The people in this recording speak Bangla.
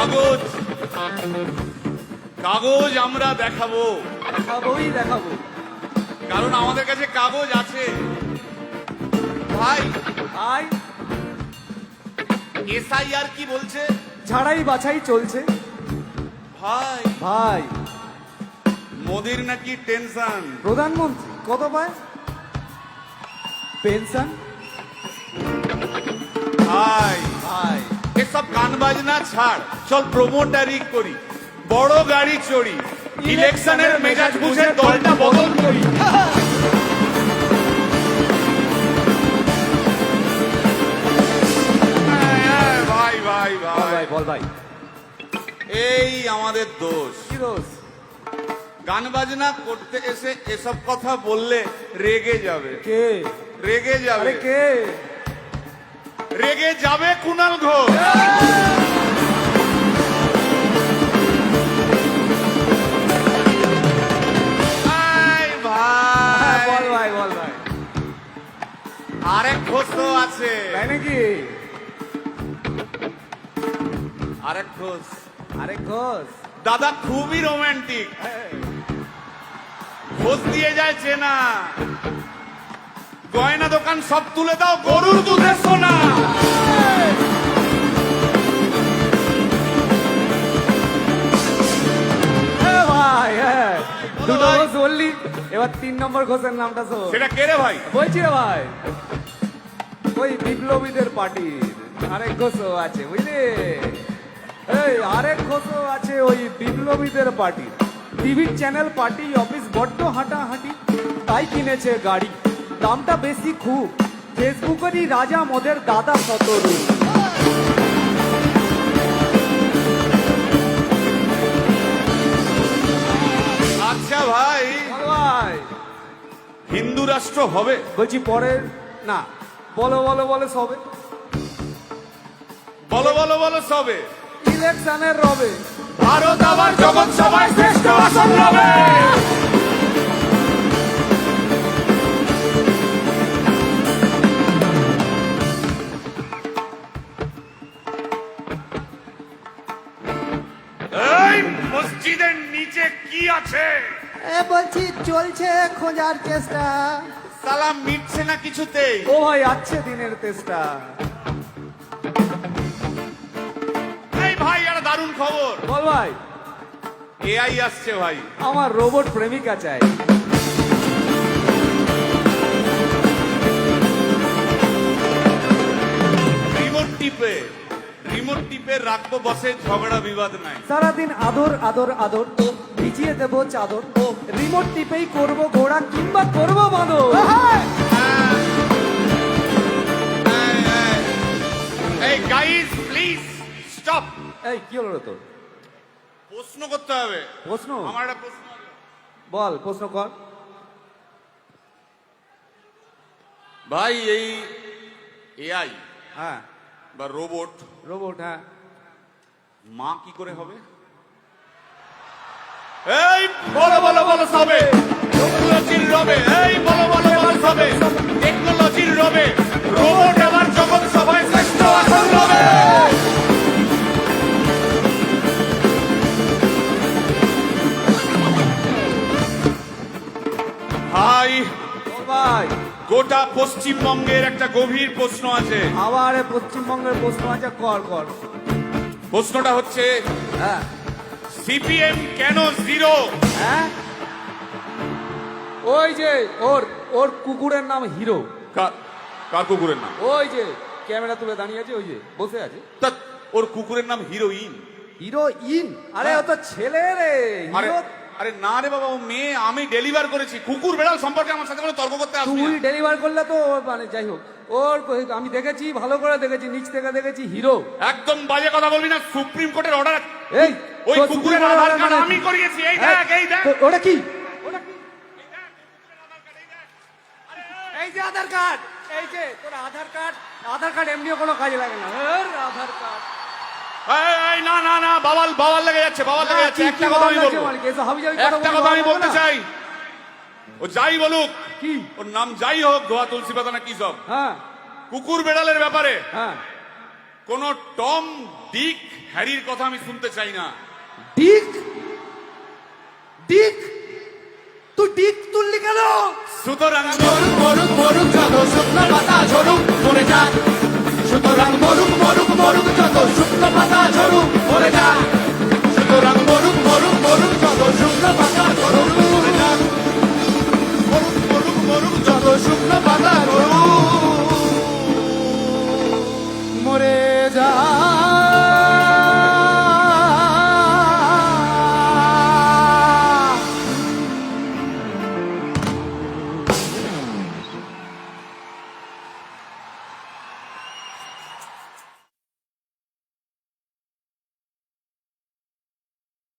কাগজ কাগজ আমরা দেখাবো, দেখাবো। কারণ আমাদের কাছে কাগজ আছে। ভাই ভাই, এসআইআর কি বলছে? ঝাড়াই বাছাই চলছে। ভাই ভাই, মোদির নাকি টেনশন। প্রধানমন্ত্রী কত পায় পেনশন? ভাই ভাই, এসব গান বাজনা ছাড়, চল প্রমোটারি করি, বড় গাড়ি চড়ি, ইলেকশনের মেজাজ বুঝে দলটা বদল করি। ভাই ভাই ভাই বল ভাই, এই আমাদের দোষ। কি দোষ? গান বাজনা করতে এসে এসব কথা বললে রেগে যাবে। কে? রেগে যাবে। আরে কে? রেগে যাবে কুণাল ঘোষ। ভাই ভাই বল ভাই, বল ভাই। আরেক ঘোষ তো আছে। তাই নাকি? আরেক ঘোষ আরে ঘোষ। দাদা খুবই রোমান্টিক, ঘোষ দিয়ে যায় চেনা। গয়না দোকান সব তুলে দাও, গরুর দুধের সোনা। ভাই, দুটো ঘোষ বললি, এবার 3 নম্বর ঘোষের নামটা শোন। সেটা কে রে ভাই? বলছি রে ভাই, ওই বিপ্লবীদের পার্টির আরেক ঘোষও আছে, বুঝলি? এই আরেক ঘোষও আছে ওই বিপ্লবীদের পার্টি। টিভির চ্যানেল, পার্টি অফিস বড্ড হাঁটাহাঁটি, তাই কিনেছে গাড়ি, দামটা বেশি খুব। ফেসবুকেরই রাজা মদের দাদা শতরু। আচ্ছা ভাই, ভাই হিন্দু রাষ্ট্র হবে? বলছি পরের না, বলো বলো বলো সবে, বলো বলো বলো সবে। ইলেকশনের রবে ভারত আবার জগৎ সভায় শ্রেষ্ঠ আসন রবে। এই মসজিদের নিচে কি আছে? বলছি চলছে খোঁজার চেষ্টা। সালাম মিটছে না কিছুতেই। ও ভাই, আছে দিনের চেষ্টা। এই ভাই, একটা দারুণ খবর। বল ভাই। এআই আসছে ভাই। আমার রোবট প্রেমিকা চাই। রিমোট টিপে রাখবো বসে, ঝগড়া বিবাদ নাই। সারাদিন আদর আদর আদর, ভিজিয়ে দেবো চাদর, রিমোট টিপেই করবো ঘোড়া কিংবা করবো বাঁদর। এই গাইস প্লিজ স্টপ। এই কি হলো রে তোর? প্রশ্ন করতে হবে। প্রশ্ন? আমার একটা প্রশ্ন আছে। বল, প্রশ্ন কর। ভাই এই এআই হ্যাঁ, বা রোবট, রোবট, হ্যাঁ। মা কি করে হবে? এই বলো বলো বলো সবে, টেকনোলজির রবে। এই বলো বলো বলো সবে, টেকনোলজির রবে। রোবট আবার জগৎ সভায় শ্রেষ্ঠ আসন রবে। ভাই বল ভাই। গোটা পশ্চিমবঙ্গের একটা গভীর প্রশ্ন আছে। আবার পশ্চিমবঙ্গের প্রশ্ন আছে, কর কর। প্রশ্নটা হচ্ছে, হ্যাঁ সিপিএম কেন জিরো? হ্যাঁ, ওই যে ওর ওর কুকুরের নাম হিরো। কার কুকুরের নাম? ওই যে ক্যামেরা তুলে দাঁড়িয়ে আছে, ওই যে বসে আছে। তা ওর কুকুরের নাম হিরোইন। হিরোইন? আরে ও তো ছেলে রে। আরে হিরো? আরে না রে বাবা, ও মেয়ে। আমি ডেলিভার করেছি। কুকুর বেড়াল সম্পর্কে আমার সাথে কোনো তর্ক করতে আসবি তুই না। ডেলিভার করলে তো মানে যাই হোক, ওর আমি দেখেছি, ভালো করে দেখেছি, নিচ থেকে দেখেছি, হিরো। একদম বাজে কথা বলবি না। সুপ্রিম কোর্টের অর্ডার। এই ওই তোর কুকুরের সুপ্রিম আধার কোর্টের কার্ড order আমি মানে- করিয়েছি। এই হ্যাঁ, দেখ, এই দেখ। ওটা কি? এই যে আধার কার্ড, এই যে তোর আধার কার্ড। আধার কার্ড এমনিও কোনো কাজে লাগে না। আধার কার্ড। এই না না না, বাবাল বাবাল লেগে যাচ্ছে, বাবাল লেগে যাচ্ছে। একটা কথা আমি বলবো, একটা কথা আমি বলতে চাই। ও যাই বলুক, কি ওর নাম যাই হোক, ধোয়া তুলসী পাতা না কি সব, হ্যাঁ কুকুর বেড়ালের ব্যাপারে হ্যাঁ কোন টম ডিক হ্যারির কথা আমি শুনতে চাই না। ডিক ডিক তুই ডিক তুললি কেন? সুতরাং মরুক মরুক মরুক যত শুকনো পাতা ঝরুক